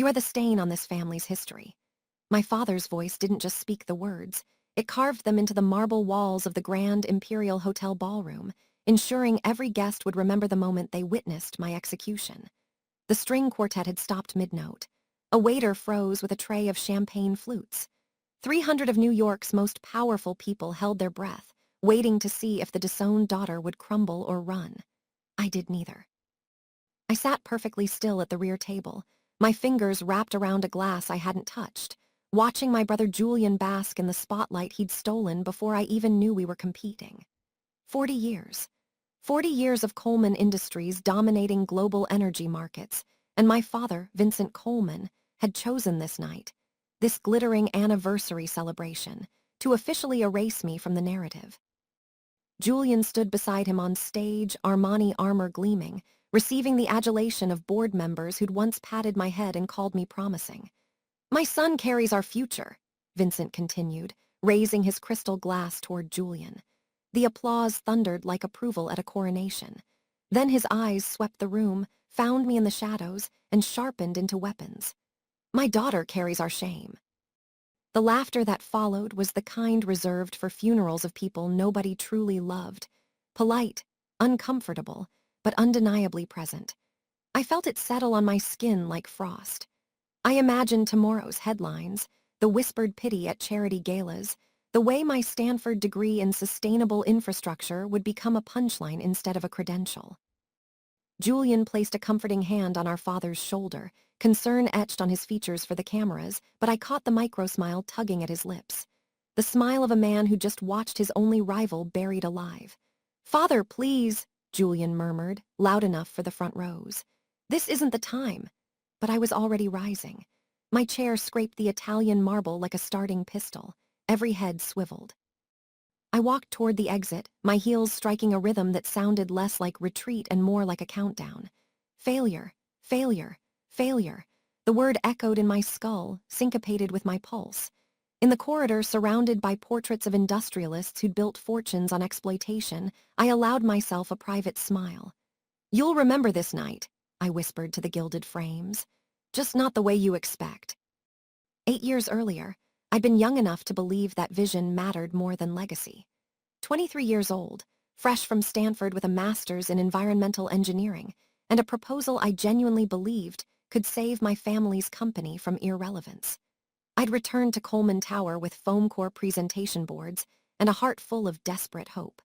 You are the stain on this family's history." My father's voice didn't just speak the words. It carved them into the marble walls of the Grand Imperial Hotel ballroom, ensuring every guest would remember the moment they witnessed my execution. The string quartet had stopped mid-note. A waiter froze with a tray of champagne flutes. 300 of New York's most powerful people held their breath, waiting to see if the disowned daughter would crumble or run. I did neither. I sat perfectly still at the rear table, my fingers wrapped around a glass I hadn't touched, watching my brother Julian bask in the spotlight he'd stolen before I even knew we were competing. 40 years. 40 years of Coleman Industries dominating global energy markets, and my father, Vincent Coleman, had chosen this night, this glittering anniversary celebration, to officially erase me from the narrative. Julian stood beside him on stage, Armani armor gleaming, receiving the adulation of board members who'd once patted my head and called me promising. "My son carries our future," Vincent continued, raising his crystal glass toward Julian. The applause thundered like approval at a coronation. Then his eyes swept the room, found me in the shadows, and sharpened into weapons. "My daughter carries our shame." The laughter that followed was the kind reserved for funerals of people nobody truly loved. Polite, uncomfortable, but undeniably present. I felt it settle on my skin like frost. I imagined tomorrow's headlines, the whispered pity at charity galas, the way my Stanford degree in sustainable infrastructure would become a punchline instead of a credential. Julian placed a comforting hand on our father's shoulder, concern etched on his features for the cameras, but I caught the micro-smile tugging at his lips. The smile of a man who just watched his only rival buried alive. "Father, please," Julian murmured, loud enough for the front rows. "This isn't the time." But I was already rising. My chair scraped the Italian marble like a starting pistol. Every head swiveled. I walked toward the exit, my heels striking a rhythm that sounded less like retreat and more like a countdown. Failure, failure, failure. The word echoed in my skull, syncopated with my pulse. In the corridor, surrounded by portraits of industrialists who'd built fortunes on exploitation, I allowed myself a private smile. "You'll remember this night," I whispered to the gilded frames. "Just not the way you expect." 8 years earlier, I'd been young enough to believe that vision mattered more than legacy. 23 years old, fresh from Stanford with a master's in environmental engineering, and a proposal I genuinely believed could save my family's company from irrelevance. I'd returned to Coleman Tower with foam core presentation boards and a heart full of desperate hope.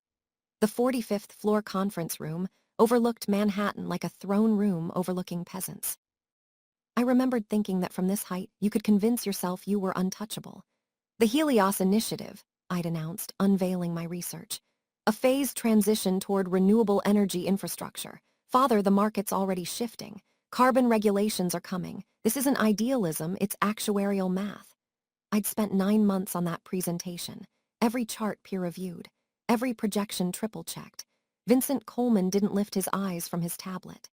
The 45th floor conference room overlooked Manhattan like a throne room overlooking peasants. I remembered thinking that from this height you could convince yourself you were untouchable. "The Helios Initiative," I'd announced, unveiling my research. "A phased transition toward renewable energy infrastructure. Father, the market's already shifting. Carbon regulations are coming. This isn't idealism, it's actuarial math." I'd spent 9 months on that presentation, every chart peer-reviewed, every projection triple-checked. Vincent Coleman didn't lift his eyes from his tablet.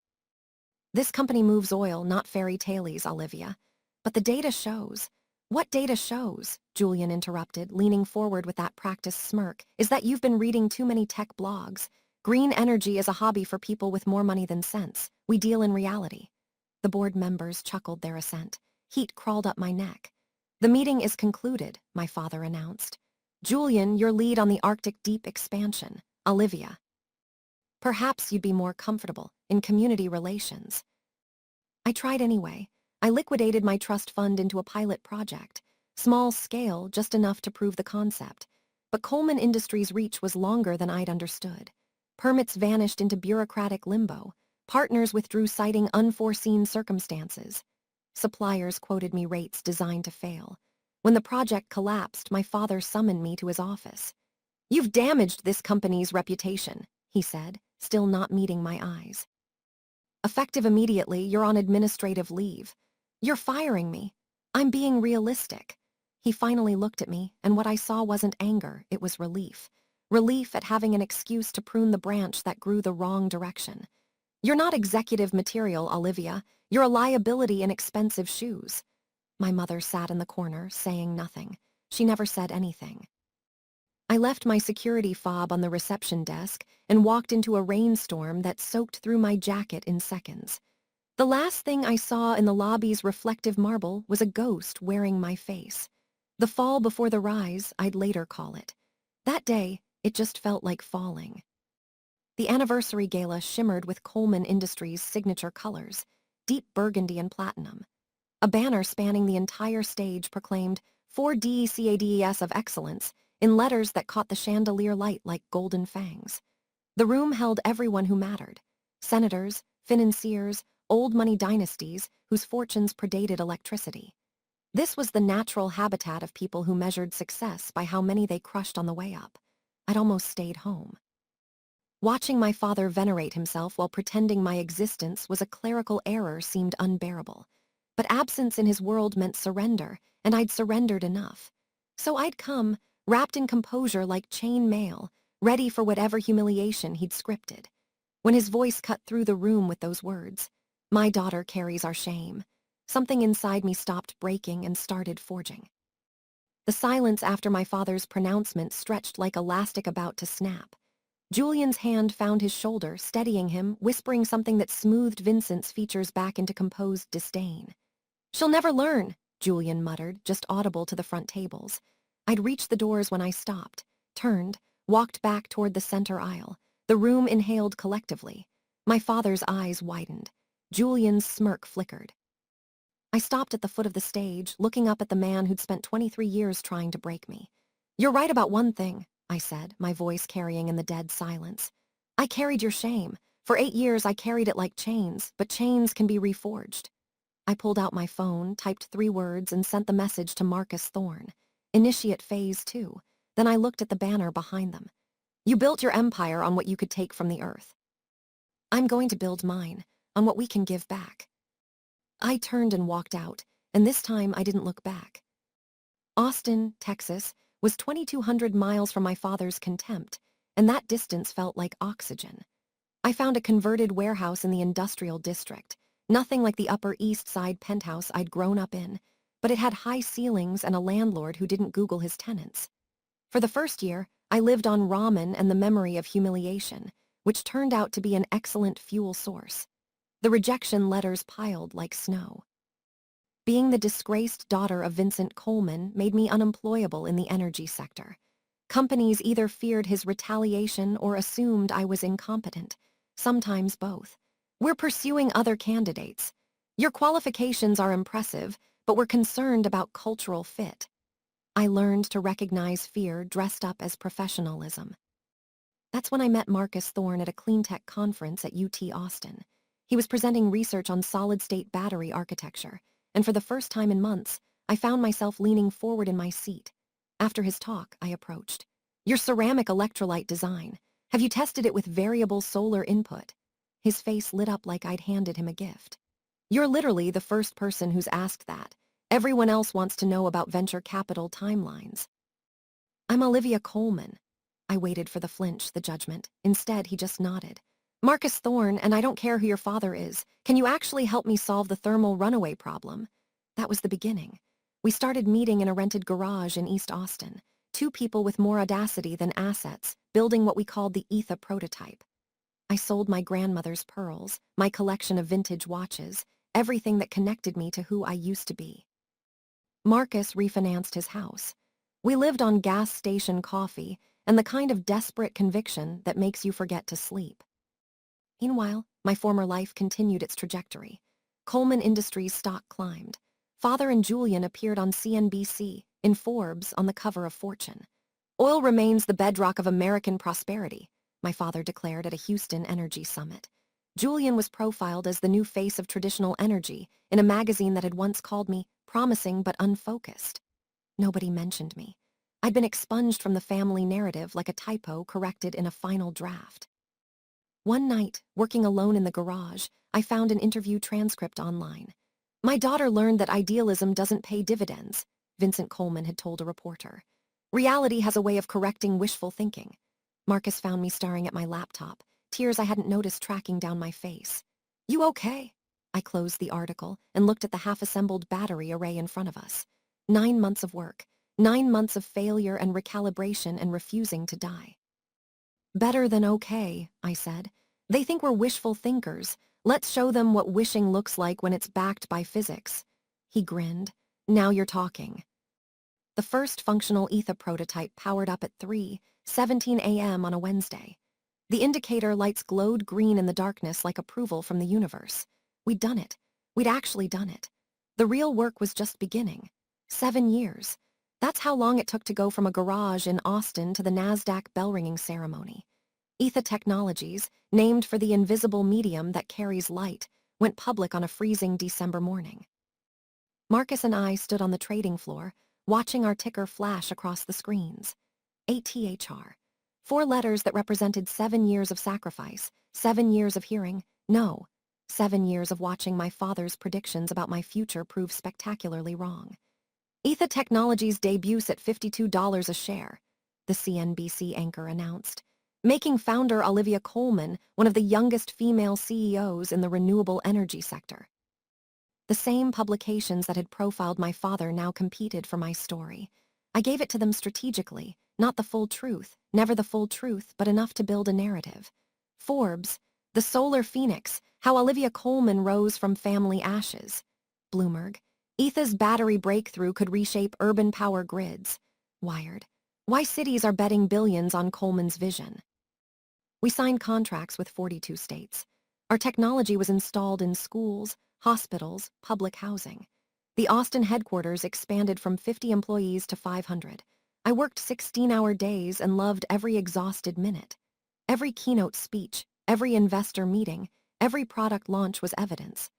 "This company moves oil, not fairy tales, Olivia. But the data shows." "What data shows?" Julian interrupted, leaning forward with that practiced smirk, "is that you've been reading too many tech blogs. Green energy is a hobby for people with more money than sense. We deal in reality." The board members chuckled their assent. Heat crawled up my neck. "The meeting is concluded," my father announced. "Julian, your lead on the Arctic Deep expansion. Olivia. Perhaps you'd be more comfortable in community relations." I tried anyway. I liquidated my trust fund into a pilot project. Small scale, just enough to prove the concept. But Coleman Industries' reach was longer than I'd understood. Permits vanished into bureaucratic limbo. Partners withdrew citing unforeseen circumstances. Suppliers quoted me rates designed to fail. When the project collapsed, my father summoned me to his office. "You've damaged this company's reputation," he said, still not meeting my eyes. "Effective immediately, you're on administrative leave." "You're firing me." "I'm being realistic." He finally looked at me, and what I saw wasn't anger, it was relief. Relief at having an excuse to prune the branch that grew the wrong direction. "You're not executive material, Olivia. You're a liability in expensive shoes." My mother sat in the corner, saying nothing. She never said anything. I left my security fob on the reception desk and walked into a rainstorm that soaked through my jacket in seconds. The last thing I saw in the lobby's reflective marble was a ghost wearing my face. The fall before the rise, I'd later call it. That day, it just felt like falling. The anniversary gala shimmered with Coleman Industries' signature colors, deep burgundy and platinum. A banner spanning the entire stage proclaimed 4D CADES of excellence in letters that caught the chandelier light like golden fangs. The room held everyone who mattered: senators, financiers, old money dynasties whose fortunes predated electricity. This was the natural habitat of people who measured success by how many they crushed on the way up. I'd almost stayed home. Watching my father venerate himself while pretending my existence was a clerical error seemed unbearable. But absence in his world meant surrender, and I'd surrendered enough. So I'd come, wrapped in composure like chain mail, ready for whatever humiliation he'd scripted. When his voice cut through the room with those words, "My daughter carries our shame," something inside me stopped breaking and started forging. The silence after my father's pronouncement stretched like elastic about to snap. Julian's hand found his shoulder, steadying him, whispering something that smoothed Vincent's features back into composed disdain. "She'll never learn," Julian muttered, just audible to the front tables. I'd reached the doors when I stopped, turned, walked back toward the center aisle. The room inhaled collectively. My father's eyes widened. Julian's smirk flickered. I stopped at the foot of the stage, looking up at the man who'd spent 23 years trying to break me. "You're right about one thing," I said, my voice carrying in the dead silence. "I carried your shame. For 8 years I carried it like chains, but chains can be reforged." I pulled out my phone, typed 3 words, and sent the message to Marcus Thorne. "Initiate phase 2. Then I looked at the banner behind them. "You built your empire on what you could take from the earth. I'm going to build mine, on what we can give back." I turned and walked out, and this time I didn't look back. Austin, Texas, was 2,200 miles from my father's contempt, and that distance felt like oxygen. I found a converted warehouse in the industrial district, nothing like the Upper East Side penthouse I'd grown up in, but it had high ceilings and a landlord who didn't Google his tenants. For the first year, I lived on ramen and the memory of humiliation, which turned out to be an excellent fuel source. The rejection letters piled like snow. Being the disgraced daughter of Vincent Coleman made me unemployable in the energy sector. Companies either feared his retaliation or assumed I was incompetent, sometimes both. "We're pursuing other candidates. Your qualifications are impressive, but we're concerned about cultural fit." I learned to recognize fear dressed up as professionalism. That's when I met Marcus Thorne at a cleantech conference at UT Austin. He was presenting research on solid-state battery architecture, and for the first time in months, I found myself leaning forward in my seat. After his talk, I approached. "Your ceramic electrolyte design. Have you tested it with variable solar input?" His face lit up like I'd handed him a gift. "You're literally the first person who's asked that. Everyone else wants to know about venture capital timelines." "I'm Olivia Coleman." I waited for the flinch, the judgment. Instead, he just nodded. "Marcus Thorne, and I don't care who your father is. Can you actually help me solve the thermal runaway problem?" That was the beginning. We started meeting in a rented garage in East Austin. 2 people with more audacity than assets, building what we called the Etha prototype. I sold my grandmother's pearls, my collection of vintage watches, everything that connected me to who I used to be. Marcus refinanced his house. We lived on gas station coffee and the kind of desperate conviction that makes you forget to sleep. Meanwhile, my former life continued its trajectory. Coleman Industries' stock climbed. Father and Julian appeared on CNBC, in Forbes, on the cover of Fortune. "Oil remains the bedrock of American prosperity," my father declared at a Houston energy summit. Julian was profiled as the new face of traditional energy in a magazine that had once called me promising but unfocused. Nobody mentioned me. I'd been expunged from the family narrative like a typo corrected in a final draft. One night, working alone in the garage, I found an interview transcript online. "My daughter learned that idealism doesn't pay dividends," Vincent Coleman had told a reporter. "Reality has a way of correcting wishful thinking." Marcus found me staring at my laptop, tears I hadn't noticed tracking down my face. "You okay?" I closed the article and looked at the half-assembled battery array in front of us. 9 months of work, 9 months of failure and recalibration and refusing to die. "Better than okay," I said. "They think we're wishful thinkers, Let's show them what wishing looks like when it's backed by physics. He grinned. Now you're talking. The first functional ETHA prototype powered up at 3:17 a.m. on a Wednesday. The indicator lights glowed green in the darkness like approval from the universe. We'd done it. We'd actually done it. The real work was just beginning. 7 years. That's how long it took to go from a garage in Austin to the NASDAQ bell-ringing ceremony. ETHA Technologies, named for the invisible medium that carries light, went public on a freezing December morning. Marcus and I stood on the trading floor, watching our ticker flash across the screens. ATHR. 4 letters that represented 7 years of sacrifice, 7 years of hearing, no, 7 years of watching my father's predictions about my future prove spectacularly wrong. ETHA Technologies debuts at $52 a share, the CNBC anchor announced, making founder Olivia Colman one of the youngest female CEOs in the renewable energy sector. The same publications that had profiled my father now competed for my story. I gave it to them strategically, not the full truth, never the full truth, but enough to build a narrative. Forbes, the solar phoenix, how Olivia Colman rose from family ashes. Bloomberg, ETHA's battery breakthrough could reshape urban power grids. Wired, why cities are betting billions on Colman's vision. We signed contracts with 42 states. Our technology was installed in schools, hospitals, public housing. The Austin headquarters expanded from 50 employees to 500. I worked 16-hour days and loved every exhausted minute. Every keynote speech, every investor meeting, every product launch was evidence.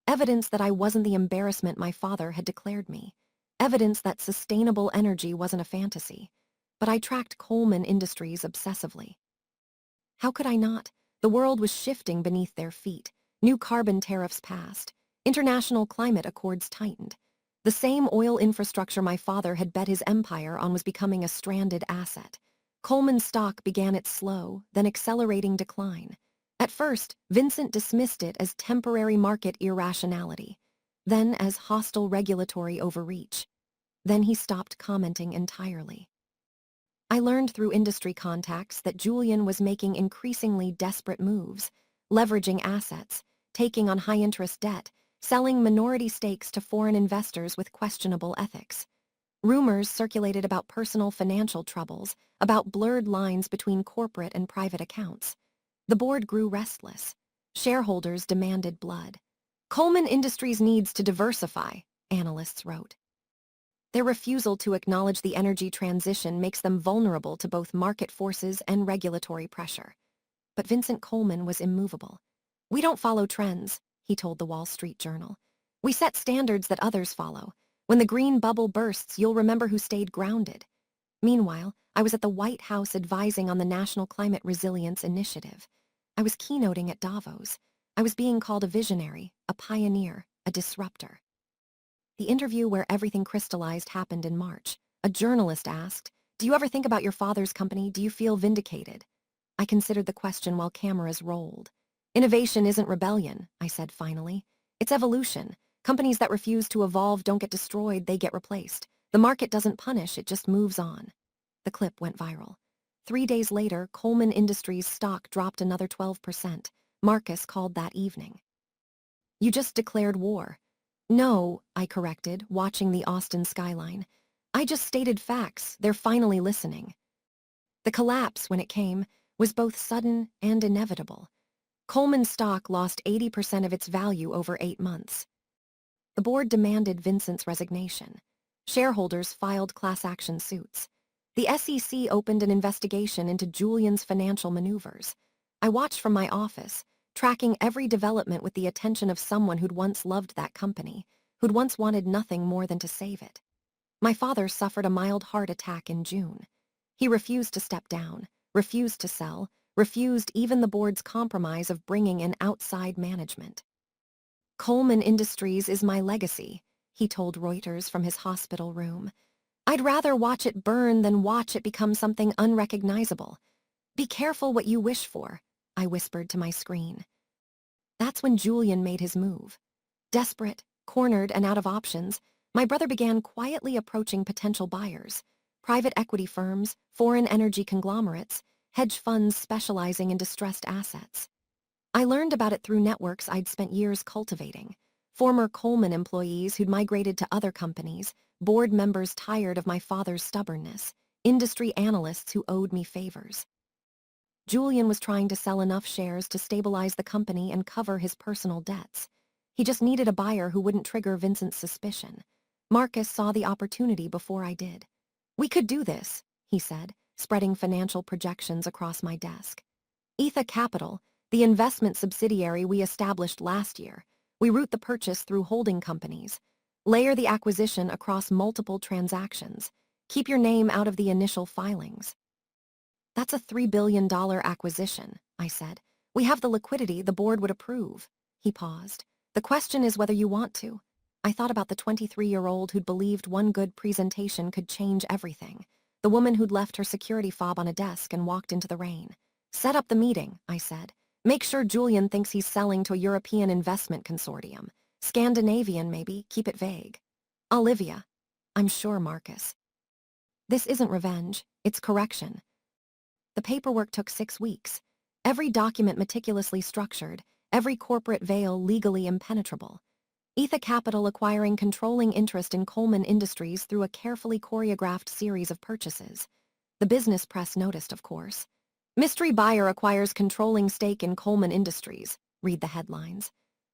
Evidence that I wasn't the embarrassment my father had declared me. Evidence that sustainable energy wasn't a fantasy. But I tracked Colman Industries obsessively. How could I not? The world was shifting beneath their feet. New carbon tariffs passed. International climate accords tightened. The same oil infrastructure my father had bet his empire on was becoming a stranded asset. Colman's stock began its slow, then accelerating decline. At first, Vincent dismissed it as temporary market irrationality, then as hostile regulatory overreach. Then he stopped commenting entirely. I learned through industry contacts that Julian was making increasingly desperate moves, leveraging assets, taking on high-interest debt, selling minority stakes to foreign investors with questionable ethics. Rumors circulated about personal financial troubles, about blurred lines between corporate and private accounts. The board grew restless. Shareholders demanded blood. Colman Industries needs to diversify, analysts wrote. Their refusal to acknowledge the energy transition makes them vulnerable to both market forces and regulatory pressure. But Vincent Colman was immovable. We don't follow trends, he told the Wall Street Journal. We set standards that others follow. When the green bubble bursts, you'll remember who stayed grounded. Meanwhile, I was at the White House advising on the National Climate Resilience Initiative. I was keynoting at Davos. I was being called a visionary, a pioneer, a disruptor. The interview where everything crystallized happened in March. A journalist asked, "Do you ever think about your father's company? Do you feel vindicated?" I considered the question while cameras rolled. Innovation isn't rebellion, I said finally. It's evolution. Companies that refuse to evolve don't get destroyed, they get replaced. The market doesn't punish, it just moves on. The clip went viral. 3 days later, Colman Industries' stock dropped another 12%. Marcus called that evening. "You just declared war." "No," I corrected, watching the Austin skyline. "I just stated facts. They're finally listening." The collapse, when it came, was both sudden and inevitable. Colman's stock lost 80% of its value over 8 months. The board demanded Vincent's resignation. Shareholders filed class action suits. The SEC opened an investigation into Julian's financial maneuvers. I watched from my office, tracking every development with the attention of someone who'd once loved that company, who'd once wanted nothing more than to save it. My father suffered a mild heart attack in June. He refused to step down, refused to sell, refused even the board's compromise of bringing in outside management. "Colman Industries is my legacy," he told Reuters from his hospital room. "I'd rather watch it burn than watch it become something unrecognizable. Be careful what you wish for," I whispered to my screen. That's when Julian made his move. Desperate, cornered, and out of options, my brother began quietly approaching potential buyers, private equity firms, foreign energy conglomerates, hedge funds specializing in distressed assets. I learned about it through networks I'd spent years cultivating. Former Coleman employees who'd migrated to other companies, board members tired of my father's stubbornness, industry analysts who owed me favors. Julian was trying to sell enough shares to stabilize the company and cover his personal debts. He just needed a buyer who wouldn't trigger Vincent's suspicion. Marcus saw the opportunity before I did. "We could do this," he said, spreading financial projections across my desk. "Etha Capital, the investment subsidiary we established last year. We route the purchase through holding companies. Layer the acquisition across multiple transactions. Keep your name out of the initial filings." "That's a $3 billion acquisition," I said. "We have the liquidity the board would approve." He paused. "The question is whether you want to." I thought about the 23-year-old who'd believed one good presentation could change everything. The woman who'd left her security fob on a desk and walked into the rain. "Set up the meeting," I said. "Make sure Julian thinks he's selling to a European investment consortium. Scandinavian, maybe, keep it vague." "Olivia." "I'm sure, Marcus." "This isn't revenge, it's correction." The paperwork took 6 weeks. Every document meticulously structured, every corporate veil legally impenetrable. Etha Capital acquiring controlling interest in Coleman Industries through a carefully choreographed series of purchases. The business press noticed, of course. "Mystery buyer acquires controlling stake in Coleman Industries," read the headlines.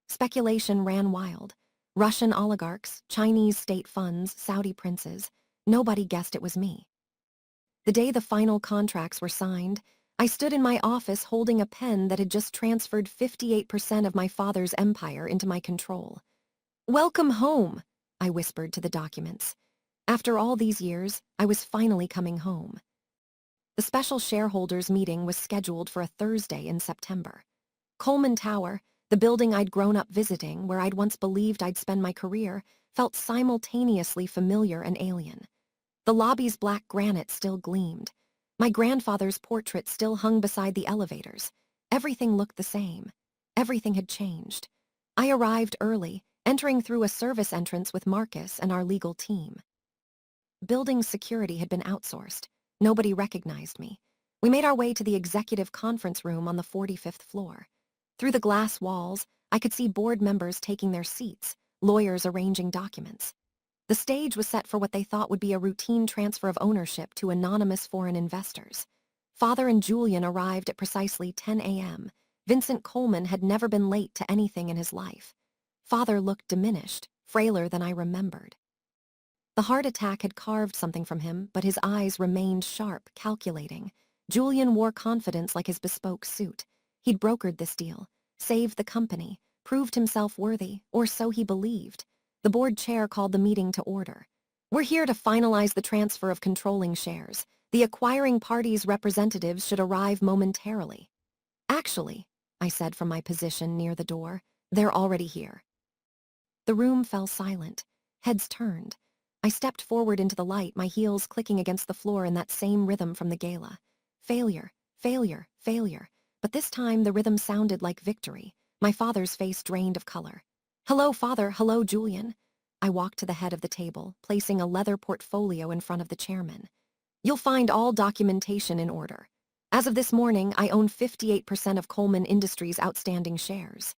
Speculation ran wild. Russian oligarchs, Chinese state funds, Saudi princes. Nobody guessed it was me. The day the final contracts were signed, I stood in my office holding a pen that had just transferred 58% of my father's empire into my control. "Welcome home," I whispered to the documents. After all these years, I was finally coming home. The special shareholders meeting was scheduled for a Thursday in September. Coleman Tower, the building I'd grown up visiting, where I'd once believed I'd spend my career, felt simultaneously familiar and alien. The lobby's black granite still gleamed. My grandfather's portrait still hung beside the elevators. Everything looked the same. Everything had changed. I arrived early, entering through a service entrance with Marcus and our legal team. Building security had been outsourced. Nobody recognized me. We made our way to the executive conference room on the 45th floor. Through the glass walls, I could see board members taking their seats, lawyers arranging documents. The stage was set for what they thought would be a routine transfer of ownership to anonymous foreign investors. Father and Julian arrived at precisely 10 a.m. Vincent Coleman had never been late to anything in his life. Father looked diminished, frailer than I remembered. The heart attack had carved something from him, but his eyes remained sharp, calculating. Julian wore confidence like his bespoke suit. He'd brokered this deal, saved the company, proved himself worthy, or so he believed. The board chair called the meeting to order. "We're here to finalize the transfer of controlling shares. The acquiring party's representatives should arrive momentarily." "Actually," I said from my position near the door, "they're already here." The room fell silent. Heads turned. I stepped forward into the light, my heels clicking against the floor in that same rhythm from the gala. Failure, failure, failure. But this time the rhythm sounded like victory. My father's face drained of color. "Hello, Father. Hello, Julian." I walked to the head of the table, placing a leather portfolio in front of the chairman. "You'll find all documentation in order. As of this morning, I own 58% of Coleman Industries' outstanding shares."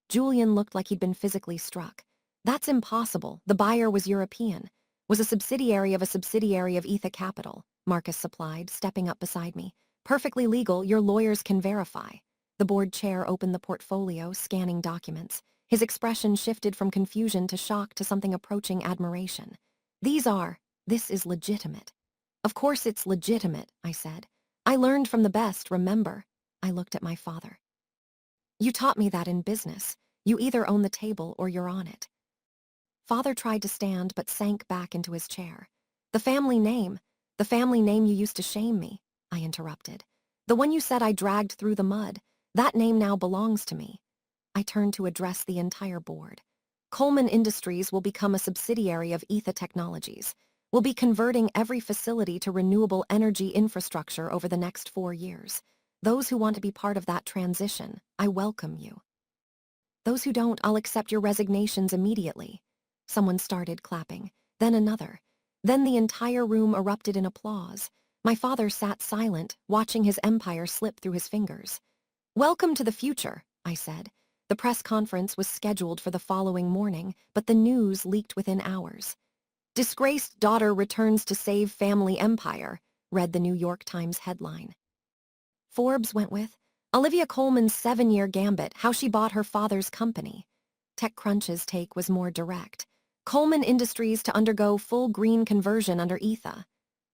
Julian looked like he'd been physically struck. "That's impossible. The buyer was European. Was a subsidiary of Etha Capital," Marcus supplied, stepping up beside me. "Perfectly legal, your lawyers can verify." The board chair opened the portfolio, scanning documents. His expression shifted from confusion to shock to something approaching admiration. "This is legitimate." "Of course it's legitimate," I said. "I learned from the best, remember?" I looked at my father. "You taught me that in business. You either own the table or you're on it." Father tried to stand but sank back into his chair. The family name you used to shame me," I interrupted. "The one you said I dragged through the mud. That name now belongs to me." I turned to address the entire board. "Coleman Industries will become a subsidiary of Etha Technologies. We'll be converting every facility to renewable energy infrastructure over the next 4 years. Those who want to be part of that transition, I welcome you. Those who don't, I'll accept your resignations immediately." Someone started clapping, then another. Then the entire room erupted in applause. My father sat silent, watching his empire slip through his fingers. Welcome to the future, I said. The press conference was scheduled for the following morning, but the news leaked within hours. Disgraced daughter returns to save family empire, read the New York Times headline. Forbes went with Olivia Colman's 7-year gambit, how she bought her father's company. TechCrunch's take was more direct. Colman Industries to undergo full green conversion under ETHA.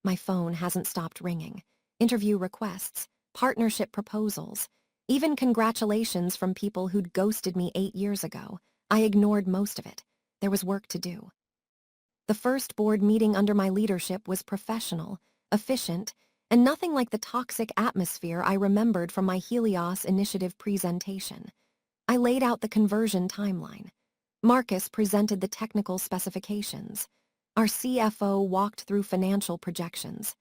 My phone hasn't stopped ringing. Interview requests, partnership proposals, even congratulations from people who'd ghosted me 8 years ago. I ignored most of it. There was work to do. The first board meeting under my leadership was professional, efficient, and nothing like the toxic atmosphere I remembered from my Helios Initiative presentation. I laid out the conversion timeline. Marcus presented the technical specifications. Our CFO walked through financial projections.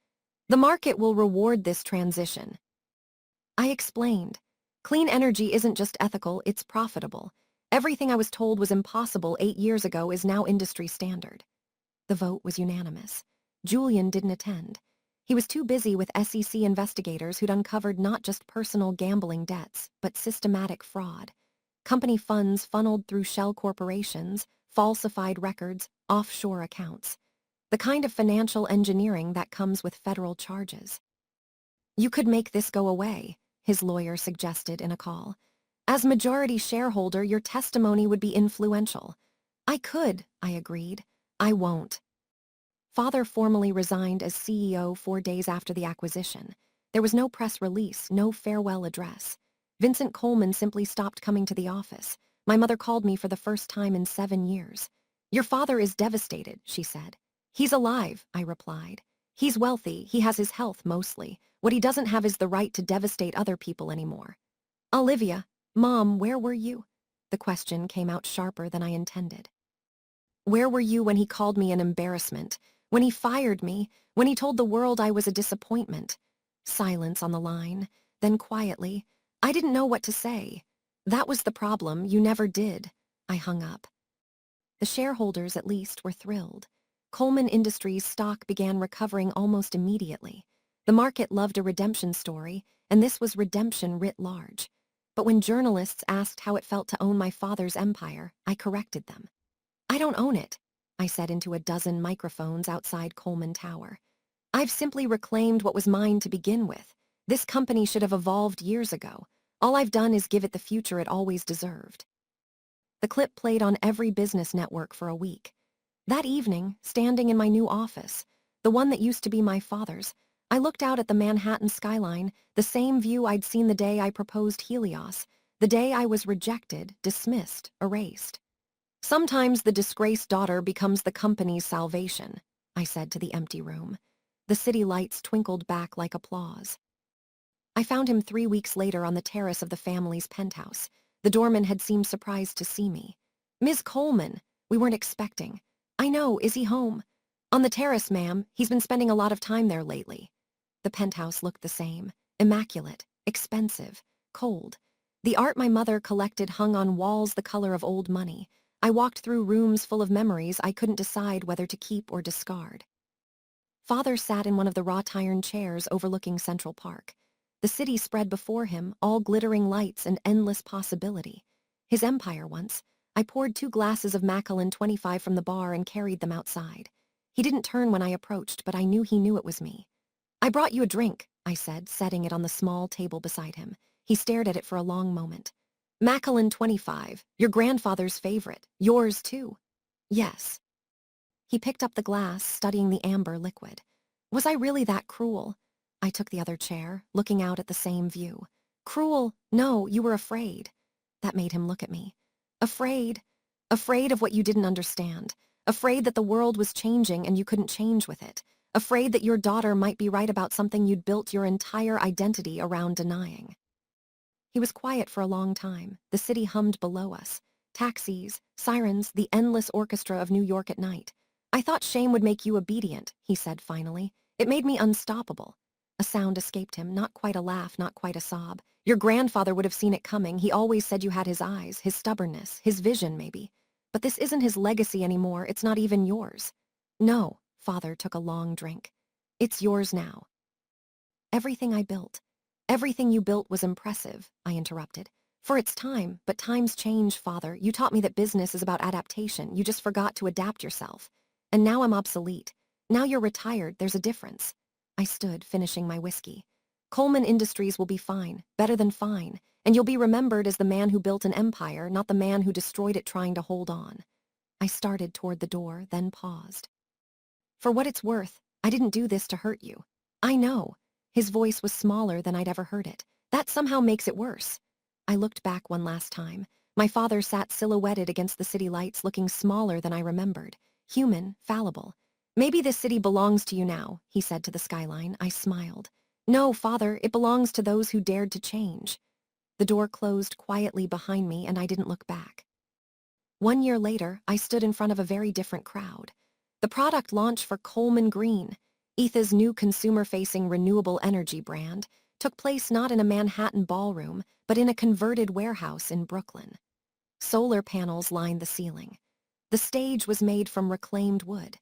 The market will reward this transition. I explained. Clean energy isn't just ethical, it's profitable. Everything I was told was impossible 8 years ago is now industry standard. The vote was unanimous. Julian didn't attend. He was too busy with SEC investigators who'd uncovered not just personal gambling debts, but systematic fraud. Company funds funneled through shell corporations, falsified records, offshore accounts. The kind of financial engineering that comes with federal charges. You could make this go away, his lawyer suggested in a call. As majority shareholder, your testimony would be influential. I could, I agreed. I won't. Father formally resigned as CEO 4 days after the acquisition. There was no press release, no farewell address. Vincent Colman simply stopped coming to the office. My mother called me for the first time in 7 years. Your father is devastated, she said. He's alive, I replied. He's wealthy, he has his health mostly. What he doesn't have is the right to devastate other people anymore. Olivia, Mom, where were you? The question came out sharper than I intended. Where were you when he called me an embarrassment? When he fired me? When he told the world I was a disappointment? Silence on the line. Then quietly, I didn't know what to say. That was the problem, you never did. I hung up. The shareholders, at least, were thrilled. Colman Industries stock began recovering almost immediately. The market loved a redemption story, and this was redemption writ large. But when journalists asked how it felt to own my father's empire, I corrected them. I don't own it, I said into a dozen microphones outside Colman Tower. I've simply reclaimed what was mine to begin with. This company should have evolved years ago. All I've done is give it the future it always deserved. The clip played on every business network for a week. That evening, standing in my new office, the one that used to be my father's, I looked out at the Manhattan skyline, the same view I'd seen the day I proposed Helios, the day I was rejected, dismissed, erased. Sometimes the disgraced daughter becomes the company's salvation, I said to the empty room. The city lights twinkled back like applause. I found him 3 weeks later on the terrace of the family's penthouse. The doorman had seemed surprised to see me. Ms. Colman, we weren't expecting. I know, is he home? On the terrace, ma'am. He's been spending a lot of time there lately. The penthouse looked the same, immaculate, expensive, cold. The art my mother collected hung on walls the color of old money. I walked through rooms full of memories I couldn't decide whether to keep or discard. Father sat in one of the wrought iron chairs overlooking Central Park. The city spread before him, all glittering lights and endless possibility. His empire once. I poured 2 glasses of Macallan 25 from the bar and carried them outside. He didn't turn when I approached, but I knew he knew it was me. I brought you a drink, I said, setting it on the small table beside him. He stared at it for a long moment. Macallan 25, your grandfather's favorite. Yours, too. Yes. He picked up the glass, studying the amber liquid. Was I really that cruel? I took the other chair, looking out at the same view. Cruel? No, you were afraid. That made him look at me. Afraid? Afraid of what you didn't understand. Afraid that the world was changing and you couldn't change with it. Afraid that your daughter might be right about something you'd built your entire identity around denying. He was quiet for a long time. The city hummed below us. Taxis, sirens, the endless orchestra of New York at night. I thought shame would make you obedient, he said finally. It made me unstoppable. A sound escaped him, not quite a laugh, not quite a sob. Your grandfather would have seen it coming. He always said you had his eyes, his stubbornness, his vision maybe. But this isn't his legacy anymore. It's not even yours. No, Father took a long drink. It's yours now. Everything I built. Everything you built was impressive, I interrupted. For its time, but times change, Father. You taught me that business is about adaptation. You just forgot to adapt yourself. And now I'm obsolete. Now you're retired, there's a difference. I stood, finishing my whiskey. Coleman Industries will be fine, better than fine, and you'll be remembered as the man who built an empire, not the man who destroyed it trying to hold on. I started toward the door, then paused. For what it's worth, I didn't do this to hurt you. I know. His voice was smaller than I'd ever heard it. That somehow makes it worse. I looked back one last time. My father sat silhouetted against the city lights, looking smaller than I remembered. Human, fallible. Maybe this city belongs to you now, he said to the skyline. I smiled. No, Father, it belongs to those who dared to change. The door closed quietly behind me and I didn't look back. 1 year later, I stood in front of a very different crowd. The product launch for Coleman Green, ETHA's new consumer-facing renewable energy brand, took place not in a Manhattan ballroom, but in a converted warehouse in Brooklyn. Solar panels lined the ceiling. The stage was made from reclaimed wood.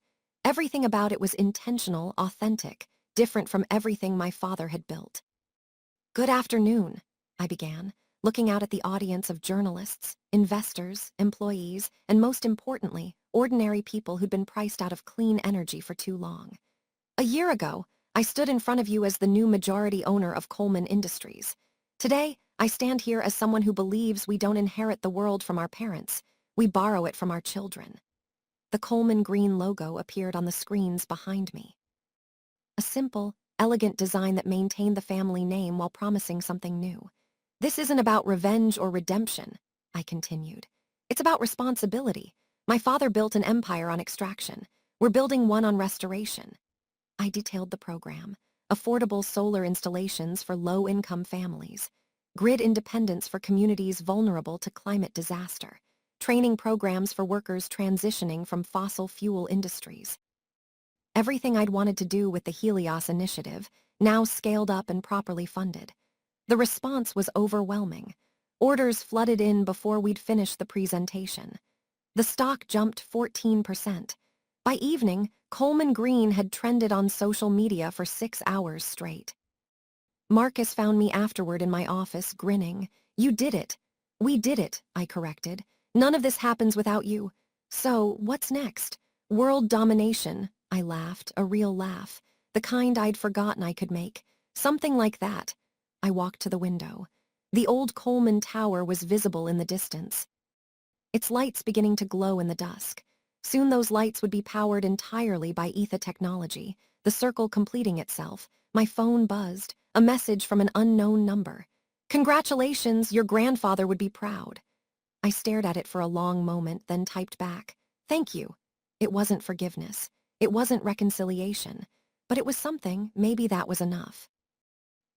Everything about it was intentional, authentic, different from everything my father had built. Good afternoon, I began, looking out at the audience of journalists, investors, employees, and most importantly, ordinary people who'd been priced out of clean energy for too long. A year ago, I stood in front of you as the new majority owner of Coleman Industries. Today, I stand here as someone who believes we don't inherit the world from our parents, we borrow it from our children. The Coleman Green logo appeared on the screens behind me. A simple, elegant design that maintained the family name while promising something new. This isn't about revenge or redemption, I continued. It's about responsibility. My father built an empire on extraction. We're building one on restoration. I detailed the program. Affordable solar installations for low-income families. Grid independence for communities vulnerable to climate disaster. Training programs for workers transitioning from fossil fuel industries. Everything I'd wanted to do with the Helios initiative, now scaled up and properly funded. The response was overwhelming. Orders flooded in before we'd finished the presentation. The stock jumped 14%. By evening, Coleman Green had trended on social media for 6 hours straight. Marcus found me afterward in my office, grinning. You did it. We did it, I corrected. None of this happens without you. So, what's next? World domination, I laughed, a real laugh, the kind I'd forgotten I could make. Something like that. I walked to the window. The old Coleman Tower was visible in the distance, its lights beginning to glow in the dusk. Soon those lights would be powered entirely by ETHA technology, the circle completing itself. My phone buzzed, a message from an unknown number. Congratulations, your grandfather would be proud. I stared at it for a long moment, then typed back, thank you. It wasn't forgiveness. It wasn't reconciliation. But it was something, maybe that was enough.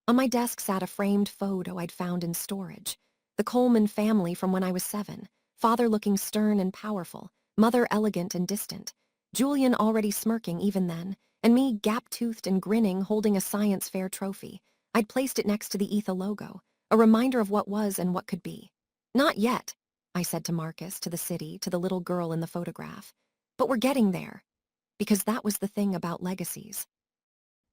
On my desk sat a framed photo I'd found in storage. The Coleman family from when I was 7, father looking stern and powerful, mother elegant and distant, Julian already smirking even then, and me gap-toothed and grinning holding a science fair trophy. I'd placed it next to the ETHA logo, a reminder of what was and what could be. Not yet, I said to Marcus, to the city, to the little girl in the photograph. But we're getting there. Because that was the thing about legacies.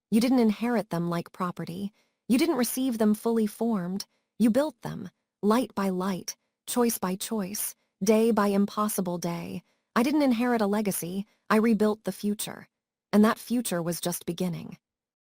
You didn't inherit them like property. You didn't receive them fully formed. You built them, light by light, choice by choice, day by impossible day. I didn't inherit a legacy, I rebuilt the future. And that future was just beginning.